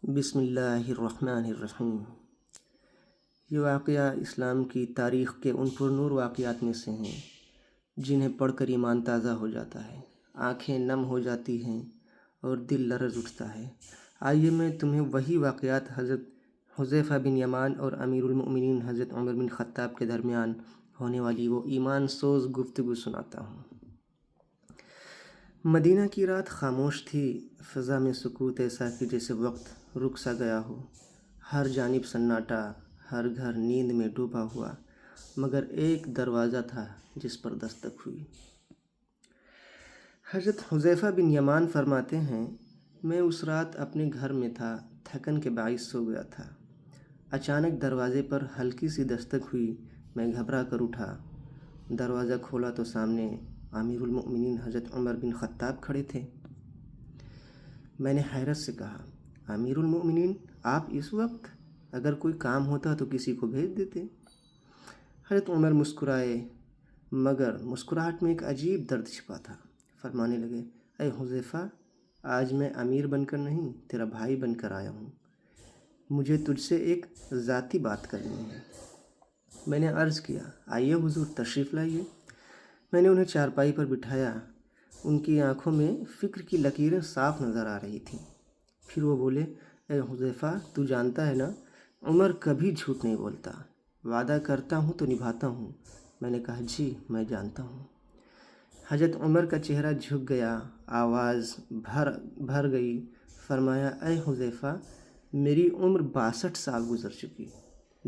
بسم اللہ الرحمن الرحیم۔ یہ واقعہ اسلام کی تاریخ کے ان پرنور واقعات میں سے ہیں جنہیں پڑھ کر ایمان تازہ ہو جاتا ہے، آنکھیں نم ہو جاتی ہیں اور دل لرز اٹھتا ہے۔ آئیے میں تمہیں وہی واقعات حضرت حذیفہ بن یمان اور امیر المؤمنین حضرت عمر بن خطاب کے درمیان ہونے والی وہ ایمان سوز گفتگو سناتا ہوں۔ مدینہ کی رات خاموش تھی، فضا میں سکوت ایسا کہ جیسے وقت رک سا گیا ہو۔ ہر جانب سناٹا، ہر گھر نیند میں ڈوبا ہوا، مگر ایک دروازہ تھا جس پر دستک ہوئی۔ حضرت حذیفہ بن یمان فرماتے ہیں، میں اس رات اپنے گھر میں تھا، تھکن کے باعث سو گیا تھا۔ اچانک دروازے پر ہلکی سی دستک ہوئی، میں گھبرا کر اٹھا۔ دروازہ کھولا تو سامنے امیر المؤمنین حضرت عمر بن خطاب کھڑے تھے۔ میں نے حیرت سے کہا، امیر المؤمنین آپ اس وقت؟ اگر کوئی کام ہوتا تو کسی کو بھیج دیتے۔ حضرت عمر مسکرائے، مگر مسکراہٹ میں ایک عجیب درد چھپا تھا۔ فرمانے لگے، اے حذیفہ، آج میں امیر بن کر نہیں، تیرا بھائی بن کر آیا ہوں۔ مجھے تجھ سے ایک ذاتی بات کرنی ہے۔ میں نے عرض کیا، آئیے حضور، تشریف لائیے۔ میں نے انہیں چارپائی پر بٹھایا۔ ان کی آنکھوں میں فکر کی لکیریں صاف نظر آ رہی تھیں۔ پھر وہ بولے، اے حذیفہ، تو جانتا ہے نا، عمر کبھی جھوٹ نہیں بولتا، وعدہ کرتا ہوں تو نبھاتا ہوں۔ میں نے کہا، جی میں جانتا ہوں۔ حضرت عمر کا چہرہ جھک گیا، آواز بھر گئی۔ فرمایا، اے حذیفہ، میری عمر 62 سال گزر چکی،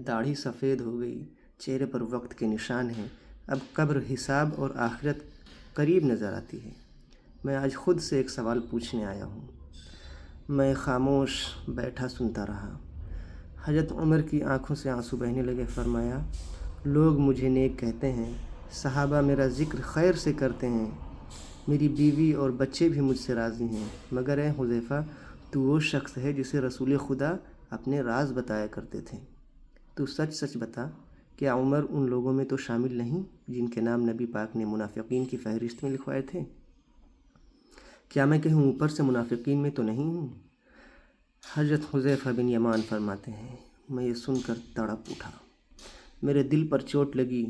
داڑھی سفید ہو گئی، چہرے پر وقت کے نشان ہیں، اب قبر، حساب اور آخرت قریب نظر آتی ہے۔ میں آج خود سے ایک سوال پوچھنے آیا ہوں۔ میں خاموش بیٹھا سنتا رہا۔ حضرت عمر کی آنکھوں سے آنسو بہنے لگے۔ فرمایا، لوگ مجھے نیک کہتے ہیں، صحابہ میرا ذکر خیر سے کرتے ہیں، میری بیوی اور بچے بھی مجھ سے راضی ہیں، مگر اے حذیفہ، تو وہ شخص ہے جسے رسول خدا اپنے راز بتایا کرتے تھے۔ تو سچ سچ بتا، کیا عمر ان لوگوں میں تو شامل نہیں جن کے نام نبی پاک نے منافقین کی فہرست میں لکھوائے تھے؟ کیا میں کہیں اوپر سے منافقین میں تو نہیں ہوں؟ حضرت حذیفہ بن یمان فرماتے ہیں، میں یہ سن کر تڑپ اٹھا، میرے دل پر چوٹ لگی۔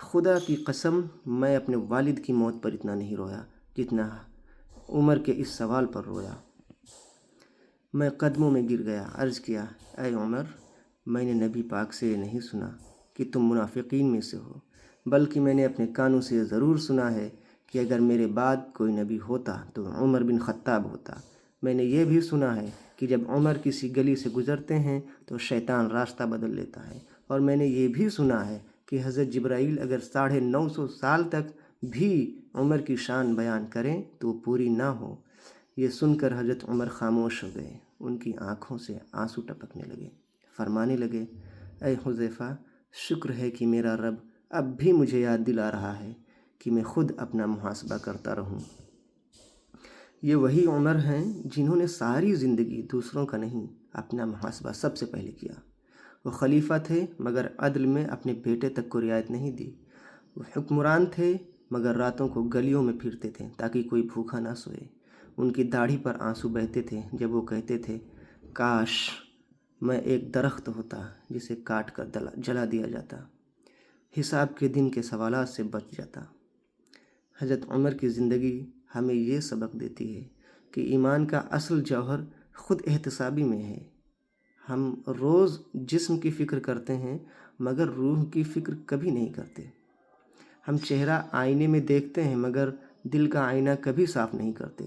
خدا کی قسم، میں اپنے والد کی موت پر اتنا نہیں رویا جتنا عمر کے اس سوال پر رویا۔ میں قدموں میں گر گیا، عرض کیا، اے عمر، میں نے نبی پاک سے یہ نہیں سنا کہ تم منافقین میں سے ہو، بلکہ میں نے اپنے کانوں سے یہ ضرور سنا ہے کہ اگر میرے بعد کوئی نبی ہوتا تو عمر بن خطاب ہوتا۔ میں نے یہ بھی سنا ہے کہ جب عمر کسی گلی سے گزرتے ہیں تو شیطان راستہ بدل لیتا ہے، اور میں نے یہ بھی سنا ہے کہ حضرت جبرائیل اگر 950 سال تک بھی عمر کی شان بیان کریں تو وہ پوری نہ ہو۔ یہ سن کر حضرت عمر خاموش ہو گئے، ان کی آنکھوں سے آنسو ٹپکنے لگے۔ فرمانے لگے، اے حذیفہ، شکر ہے کہ میرا رب اب بھی مجھے یاد دلا رہا ہے کہ میں خود اپنا محاسبہ کرتا رہوں۔ یہ وہی عمر ہیں جنہوں نے ساری زندگی دوسروں کا نہیں، اپنا محاسبہ سب سے پہلے کیا۔ وہ خلیفہ تھے مگر عدل میں اپنے بیٹے تک کو رعایت نہیں دی۔ وہ حکمران تھے مگر راتوں کو گلیوں میں پھرتے تھے تاکہ کوئی بھوکا نہ سوئے۔ ان کی داڑھی پر آنسو بہتے تھے جب وہ کہتے تھے، کاش میں ایک درخت ہوتا جسے کاٹ کر جلا دیا جاتا، حساب کے دن کے سوالات سے بچ جاتا۔ حضرت عمر کی زندگی ہمیں یہ سبق دیتی ہے کہ ایمان کا اصل جوہر خود احتسابی میں ہے۔ ہم روز جسم کی فکر کرتے ہیں مگر روح کی فکر کبھی نہیں کرتے۔ ہم چہرہ آئینے میں دیکھتے ہیں مگر دل کا آئینہ کبھی صاف نہیں کرتے۔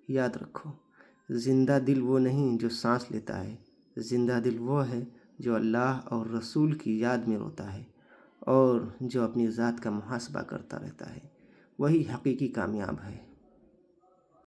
یاد رکھو، زندہ دل وہ نہیں جو سانس لیتا ہے، زندہ دل وہ ہے جو اللہ اور رسول کی یاد میں روتا ہے اور جو اپنی ذات کا محاسبہ کرتا رہتا ہے، وہی حقیقی کامیاب ہے۔